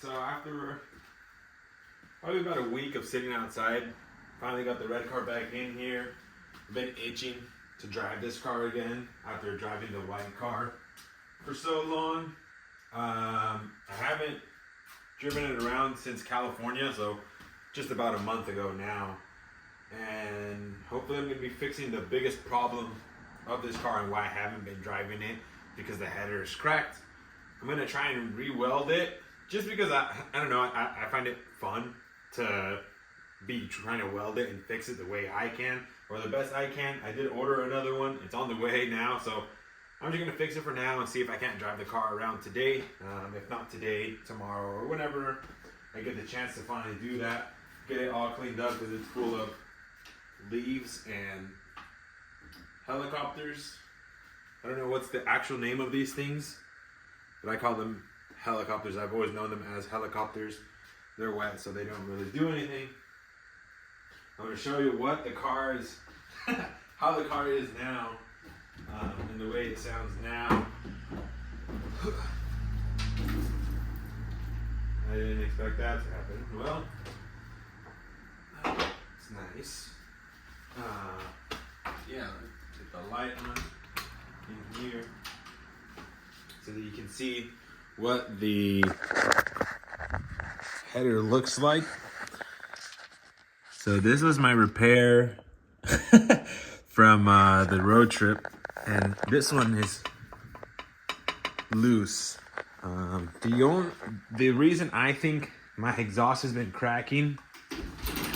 So after probably about a week of sitting outside, finally got the red car back in here. I've been itching to drive this car again after driving the white car for so long. I haven't driven it around since California, so just about a month ago now. And hopefully I'm going to be fixing the biggest problem of this car and why I haven't been driving it, because the header is cracked. I'm going to try and re-weld it just because I don't know, I find it fun to be trying to weld it and fix it the way I can, or the best I can. I did order another one. It's on the way now, so I'm just going to fix it for now and see if I can't drive the car around today. If not today, tomorrow, or whenever I get the chance to finally do that. Get it all cleaned up because it's full of leaves and helicopters. I don't know what's the actual name of these things, but I call them helicopters. I've always known them as helicopters. They're wet, so they don't really do anything. I'm going to show you what the car is, how the car is now, and the way it sounds now. I didn't expect that to happen. Well, it's nice. Yeah, get the light on in here so that you can see what the header looks like. So this was my repair from the road trip, and this one is loose. The reason I think my exhaust has been cracking,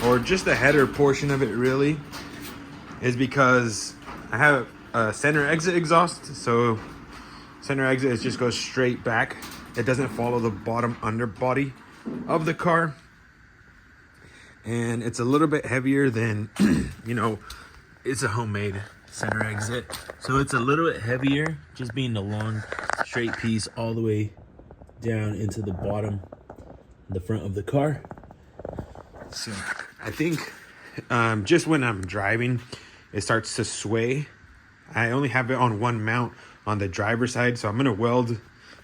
or just the header portion of it really, is because I have a center exit exhaust. So center exit just goes straight back. It doesn't follow the bottom underbody of the car. And it's a little bit heavier than, you know, it's a homemade center exit. So it's a little bit heavier, just being the long straight piece all the way down into the bottom, the front of the car. So I think just when I'm driving, it starts to sway. I only have it on one mount on the driver's side, so I'm going to weld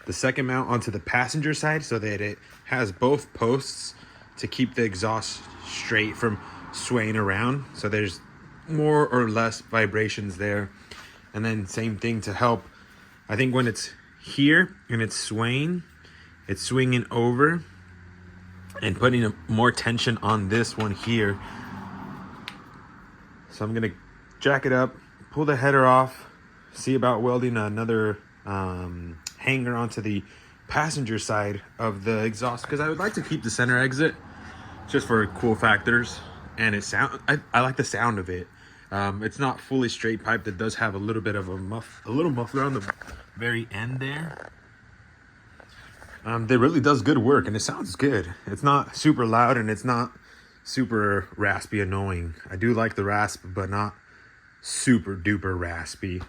the second mount onto the passenger side so that it has both posts to keep the exhaust straight from swaying around. So there's more or less vibrations there. And then same thing to help. I think when it's here and it's swinging over and putting more tension on this one here. So I'm gonna jack it up, pull the header off, see about welding another hanger onto the passenger side of the exhaust, because I would like to keep the center exit just for cool factors. And I like the sound of it. It's not fully straight pipe. That does have a little bit of a little muffler on the very end there. That really does good work, and it sounds good. It's not super loud, and it's not super raspy annoying. I do like the rasp, but not super duper raspy.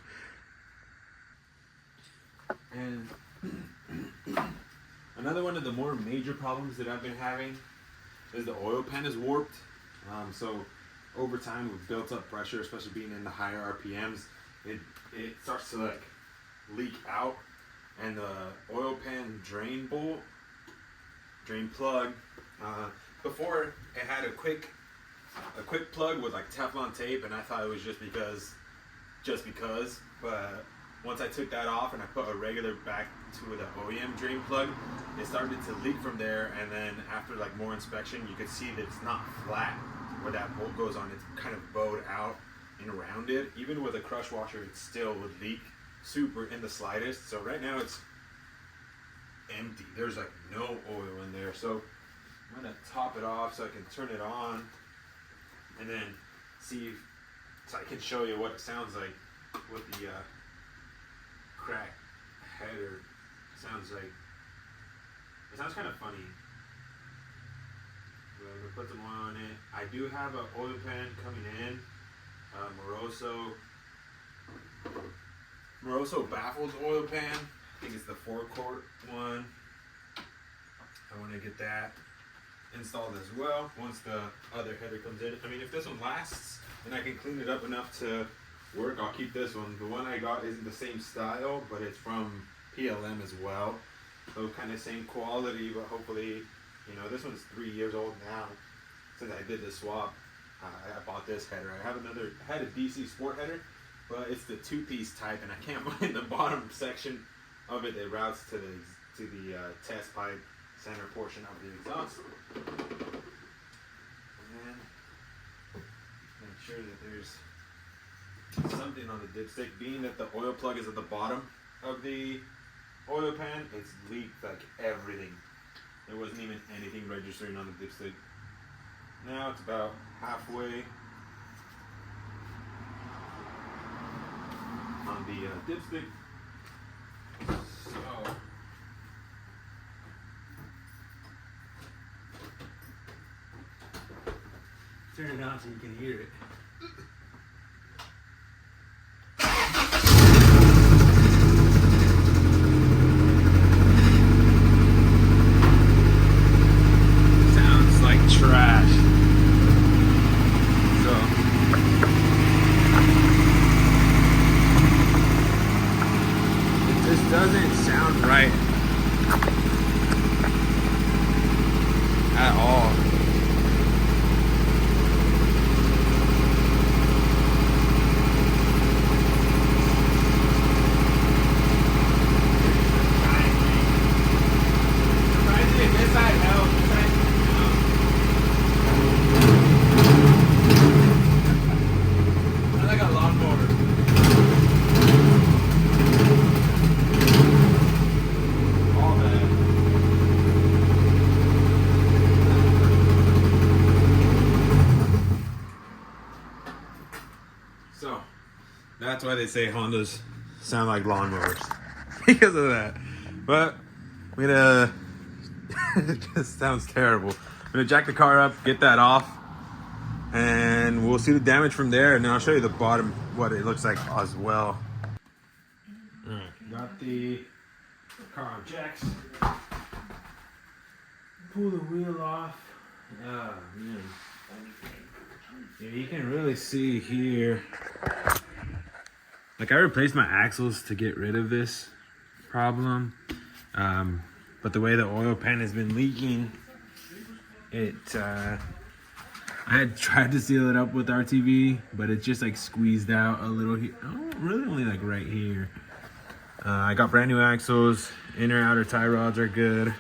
And another one of the more major problems that I've been having is the oil pan is warped. So over time, with built up pressure, especially being in the higher RPMs, it starts to like leak out. And the oil pan drain plug, before it had a quick plug with like Teflon tape, and I thought it was just because, but once I took that off and I put a regular back to the OEM drain plug, it started to leak from there. And then after like more inspection, you could see that it's not flat where that bolt goes on. It's kind of bowed out and around it. Even with a crush washer, it still would leak super in the slightest. So right now it's empty. There's like no oil in there. So I'm gonna top it off so I can turn it on and then see so I can show you what it sounds like with the cracked header. Sounds like it sounds kind of funny. I'm gonna put some oil on it. I do have an oil pan coming in, Moroso Baffles oil pan. I think it's the 4-quart one. I want to get that installed as well once the other header comes in. I mean, if this one lasts and I can clean it up enough to work, I'll keep this one. The one I got isn't the same style, but it's from PLM as well. So kind of same quality, but hopefully, you know, this one's 3 years old now since I did the swap. I bought this header. I had a DC Sport header, but it's the two-piece type, and I can't find the bottom section of it that routes to the test pipe center portion of the exhaust. And make sure that there's something on the dipstick. Being that the oil plug is at the bottom of the oil pan, it's leaked like everything. There wasn't even anything registering on the dipstick. Now it's about halfway on the dipstick. So turn it on so you can hear it. Sounds like trash. So it just doesn't sound right at all. So that's why they say Hondas sound like lawnmowers because of that. But I'm gonna it just sounds terrible. I'm gonna jack the car up, get that off, and we'll see the damage from there, and then I'll show you the bottom what it looks like as well. Alright, got the car on jacks. Pull the wheel off. Oh man. Yeah, you can really see here. Like I replaced my axles to get rid of this problem. But the way the oil pan has been leaking, I had tried to seal it up with RTV, but it just like squeezed out a little here. Oh, really only like right here. I got brand new axles, inner outer tie rods are good,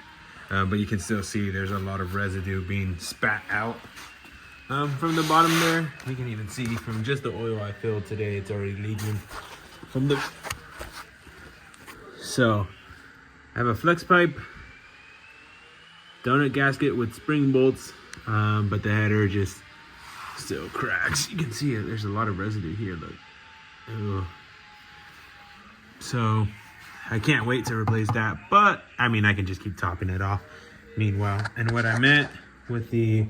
but you can still see there's a lot of residue being spat out from the bottom there. You can even see from just the oil I filled today, it's already leaking from the... So, I have a flex pipe, donut gasket with spring bolts, but the header just still cracks. You can see it, there's a lot of residue here, look. Ugh. So, I can't wait to replace that, but, I mean, I can just keep topping it off meanwhile. And what I meant with the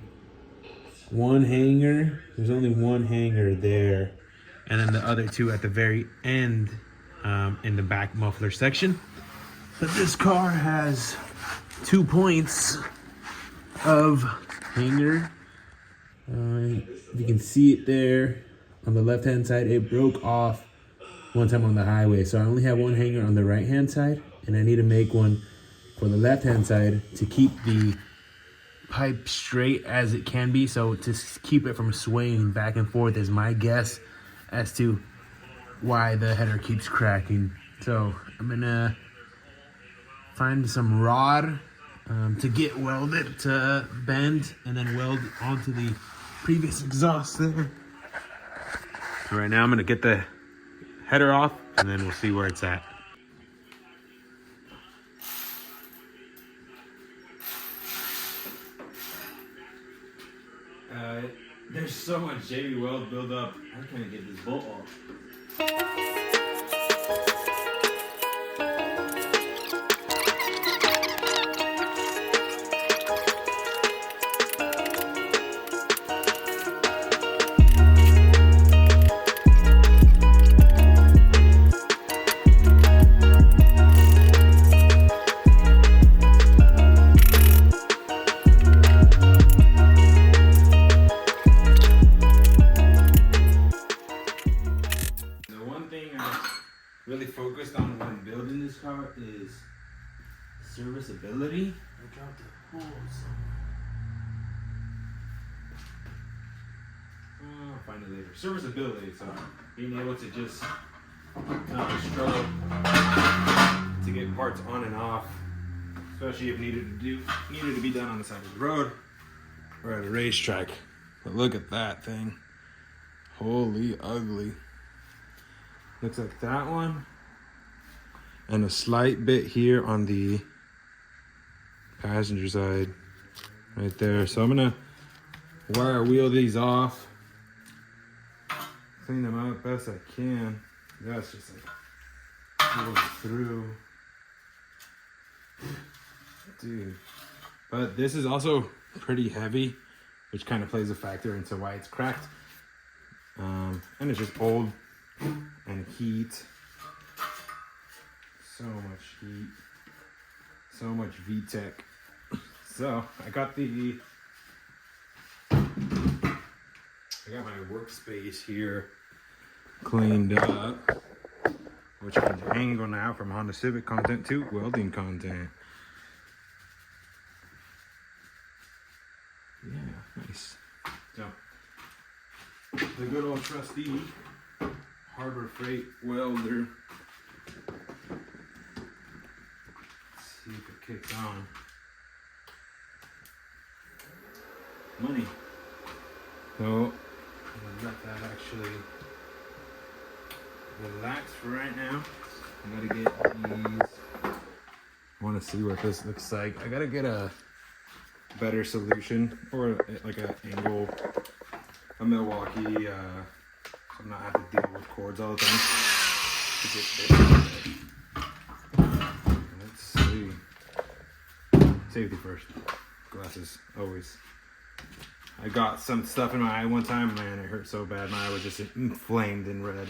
one hanger, there's only one hanger there, and then the other two at the very end in the back muffler section. But this car has 2 points of hanger. You can see it there on the left hand side. It broke off one time on the highway, so I only have one hanger on the right hand side, and I need to make one for the left hand side to keep the pipe straight as it can be, so to keep it from swaying back and forth is my guess as to why the header keeps cracking. So I'm gonna find some rod to get welded to bend and then weld onto the previous exhaust there. So right now I'm gonna get the header off and then we'll see where it's at. There's so much JB Weld buildup. I can't get this bolt off. Serviceability? I dropped a hole somewhere. I'll find it later. Serviceability, so being able to just not struggle to get parts on and off, especially if needed to be done on the side of the road or at a racetrack. But look at that thing. Holy ugly. Looks like that one. And a slight bit here on the passenger side. Right there. So I'm gonna wire wheel these off. Clean them out best I can. That's just like goes through. Dude. But this is also pretty heavy, which kind of plays a factor into why it's cracked. And it's just old and heat. So much heat. So much VTEC. So I got my workspace here cleaned up, which I can angle now from Honda Civic content to welding content. Yeah, nice. So the good old trusty Harbor Freight welder. Let's see if it kicks on. Money. So I'll let that actually relax for right now. I gotta get these. I want to see what this looks like. I gotta get a better solution or like an angle, a Milwaukee, so I'm not have to deal with cords all the time to get this. Let's see. Safety first. Glasses, always. I got some stuff in my eye one time, man, it hurt so bad. My eye was just inflamed and red.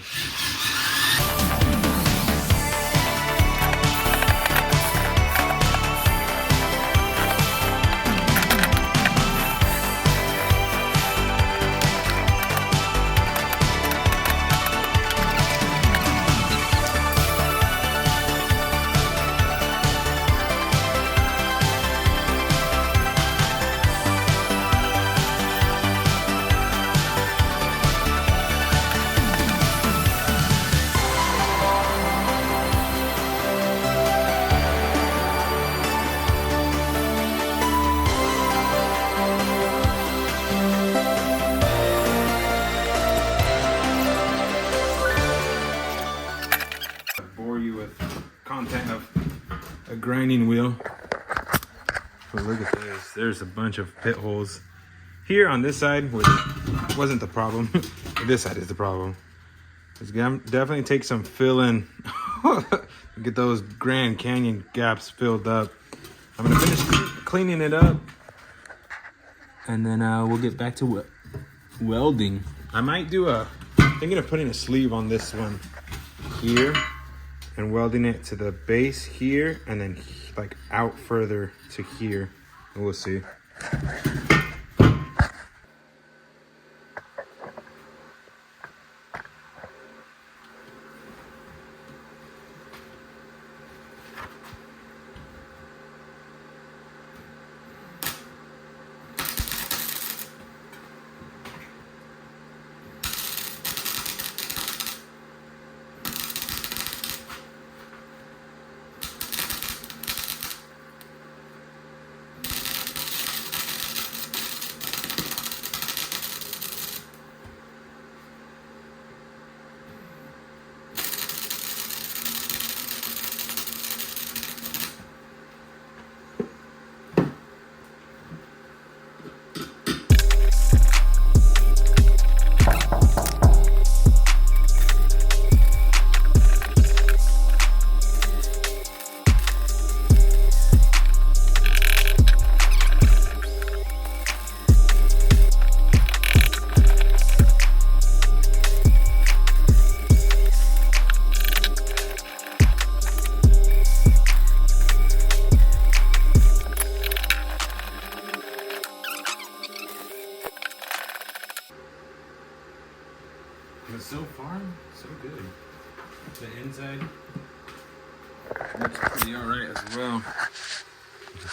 Content of a grinding wheel. But look at this. There's a bunch of pit holes here on this side, which wasn't the problem. This side is the problem. It's gonna definitely take some filling. Get those Grand Canyon gaps filled up. I'm gonna finish cleaning it up, and then we'll get back to welding. I might do thinking of putting a sleeve on this one here and welding it to the base here and then like out further to here. We'll see.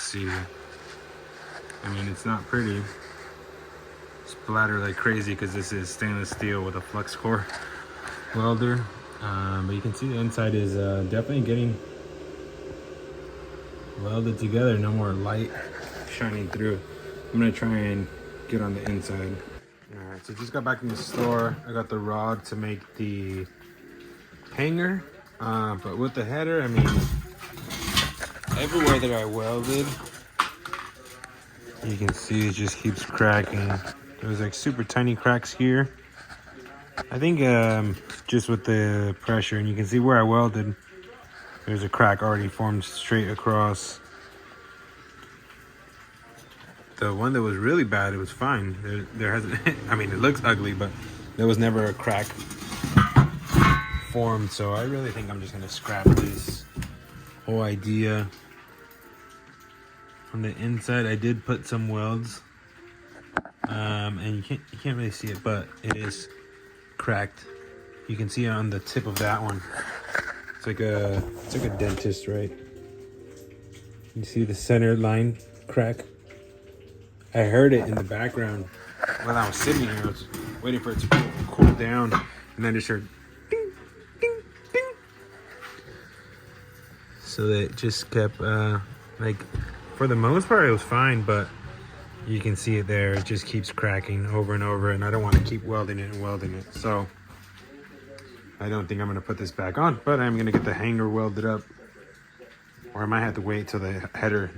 see. I mean, it's not pretty. Splatter like crazy because this is stainless steel with a flux core welder. But you can see the inside is definitely getting welded together. No more light shining through. I'm gonna try and get on the inside. All right, so just got back in the store. I got the rod to make the hanger, but with the header, I mean, everywhere that I welded, you can see it just keeps cracking. There's like super tiny cracks here. I think just with the pressure, and you can see where I welded, there's a crack already formed straight across. The one that was really bad, it was fine. There hasn't, I mean, it looks ugly, but there was never a crack formed. So I really think I'm just gonna scrap this whole idea. On the inside, I did put some welds, and you can't really see it, but it is cracked. You can see it on the tip of that one. It's like a dentist, right? You see the center line crack? I heard it in the background when I was sitting here. I was waiting for it to cool down, and then just heard ding, ding, ding. So that just kept, like, for the most part, it was fine, but you can see it there. It just keeps cracking over and over, and I don't want to keep welding it and welding it. So I don't think I'm going to put this back on, but I'm going to get the hanger welded up, or I might have to wait till the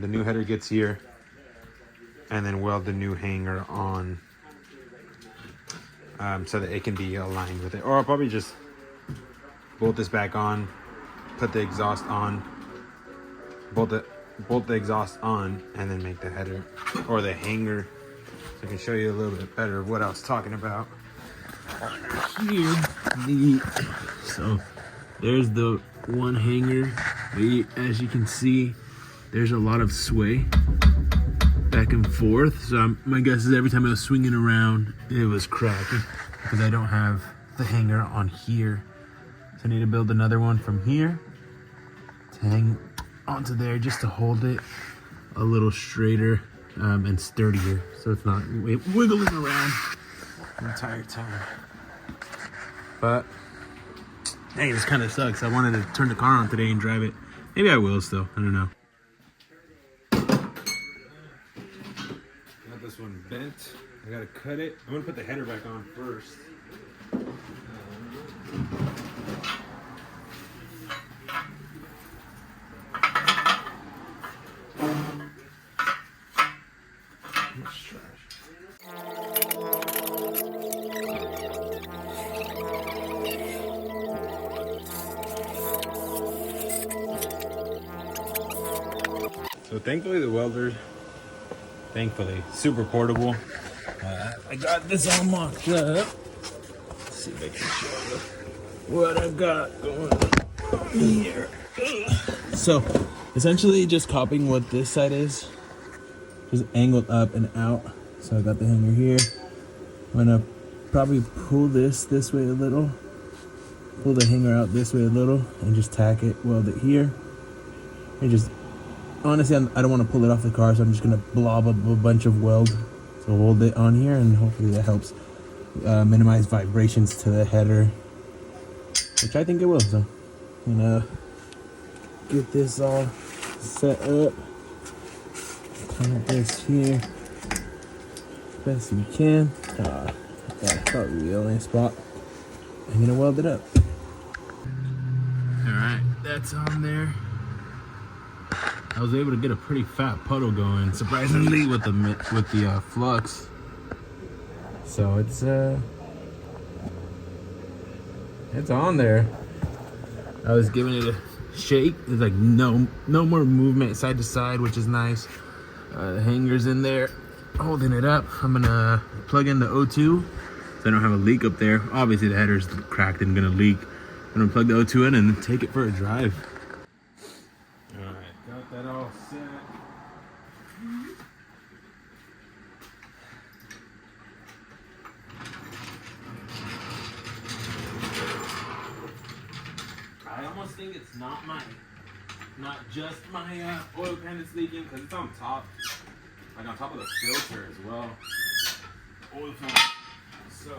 new header gets here, and then weld the new hanger on, so that it can be aligned with it. Or I'll probably just bolt this back on, put the exhaust on, bolt the exhaust on, and then make the header or the hanger, so I can show you a little bit better of what I was talking about. Here, so there's the one hanger. As you can see, there's a lot of sway back and forth. So my guess is every time I was swinging around, it was cracking because I don't have the hanger on here. So I need to build another one from here to hang onto there, just to hold it a little straighter and sturdier, so it's not wiggling around the entire time. But hey, this kind of sucks. I wanted to turn the car on today and drive it. Maybe I will still. I don't know. Got this one bent. I gotta cut it. I'm gonna put the header back on first. So thankfully the welder, super portable. I got this all mocked up. Let's see if I can show you what I've got going on here. So essentially just copying what this side is, just angled up and out. So I got the hanger here. I'm gonna probably pull this way a little, pull the hanger out this way a little, and just tack it, weld it here, and just honestly, I don't want to pull it off the car, so I'm just going to blob up a bunch of weld. So hold it on here, and hopefully that helps minimize vibrations to the header, which I think it will. So I'm going to get this all set up. Clamp this here best we can. That's probably the only spot. I'm going to weld it up. Alright, that's on there. I was able to get a pretty fat puddle going, surprisingly, with the flux. So it's on there. I was giving it a shake. There's like no more movement side to side, which is nice. The hanger's in there, holding it up. I'm gonna plug in the O2, so I don't have a leak up there. Obviously, the header's cracked and gonna leak. I'm gonna plug the O2 in and take it for a drive. Got that all set. I almost think it's not my not just my oil pan that's leaking, because it's on top, like on top of the filter as well. Oil filter. So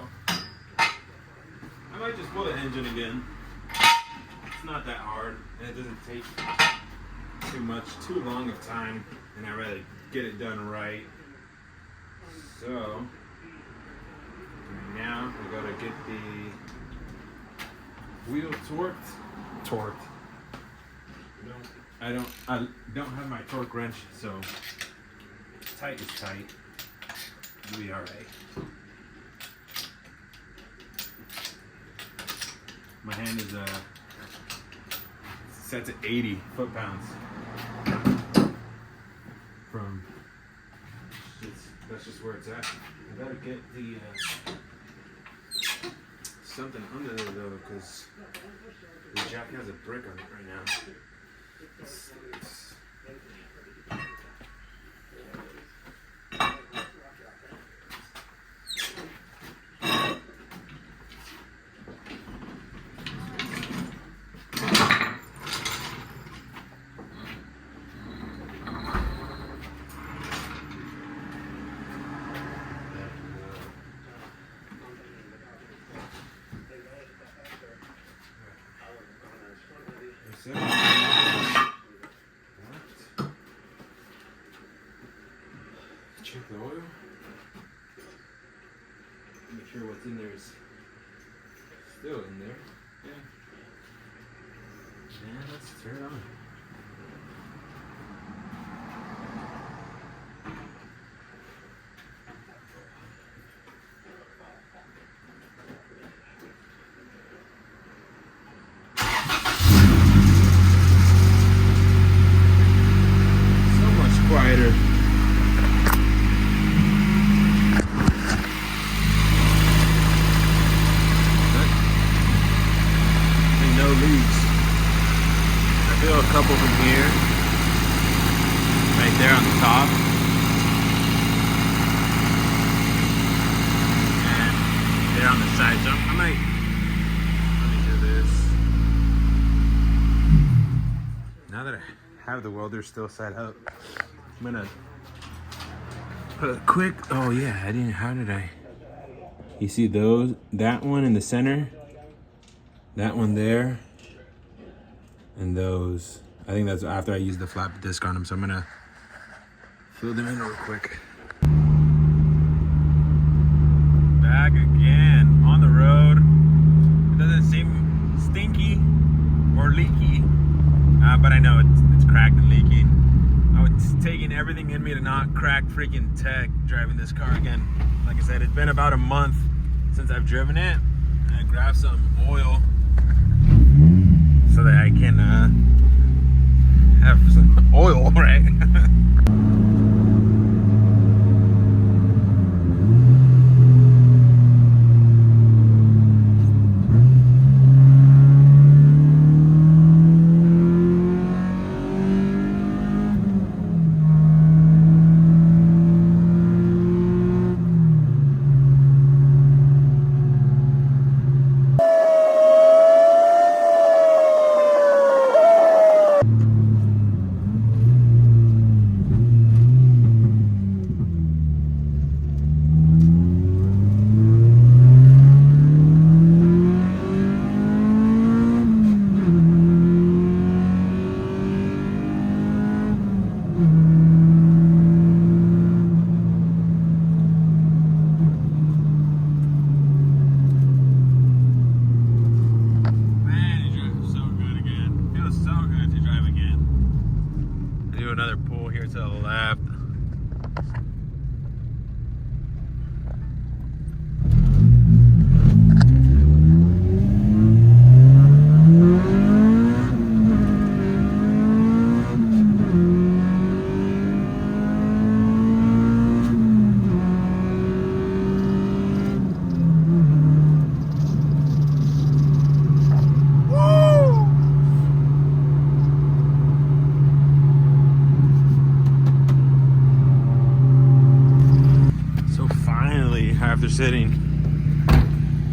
I might just pull the engine again. It's not that hard, and it doesn't take too long of time, and I'd rather get it done right. So right now we gotta get the wheel torqued. I don't have my torque wrench, so tight is tight. It'll be all right. My hand is set to 80 foot-pounds. That's just where it's at. I gotta get the something under there though, because the jack has a brick on it right now. It's check the oil. Make sure what's in there is still in there. Yeah. And let's turn it on. So much quieter. A couple from here, right there on the top, and there on the side. So I might, let me do this. Now that I have the welder still set up, I'm gonna put a quick, oh yeah, how did I? You see those, that one in the center, that one there, and those, I think that's after I use the flat disc on them, so I'm gonna fill them in real quick. Back again on the road. It doesn't seem stinky or leaky, but I know it's cracked and leaky. I was taking everything in me to not crack freaking tech driving this car again. Like I said, it's been about a month since I've driven it. I grabbed some oil so that I can have some oil, right? Another pull here to the left. After sitting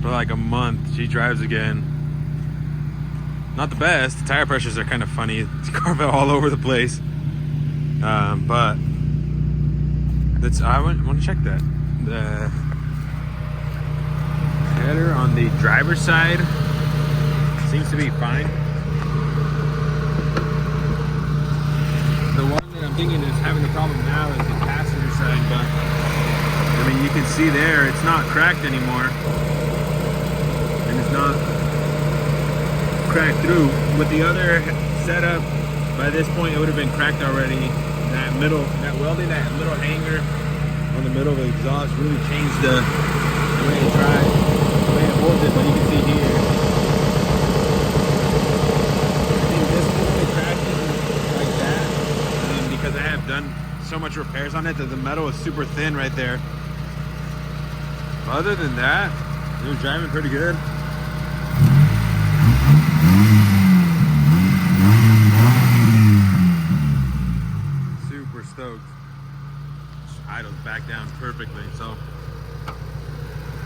for like a month, she drives again. not the best. The tire pressures are kind of funny. It's carved all over the place. But I want to check that. The header on the driver's side seems to be fine. The one that I'm thinking is having a problem now is the passenger side, but I mean, you can see there it's not cracked anymore, and it's not cracked through. With the other setup, by this point it would have been cracked already. That welding, that little hanger on the middle of the exhaust really changed the way it drives, the way it holds it. But you can see here, I think this only crashes like that, and because I have done so much repairs on it that the metal is super thin right there. Other than that, it was driving pretty good. Super stoked. Idles back down perfectly. So,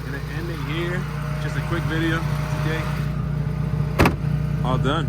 gonna end it here. Just a quick video today. All done.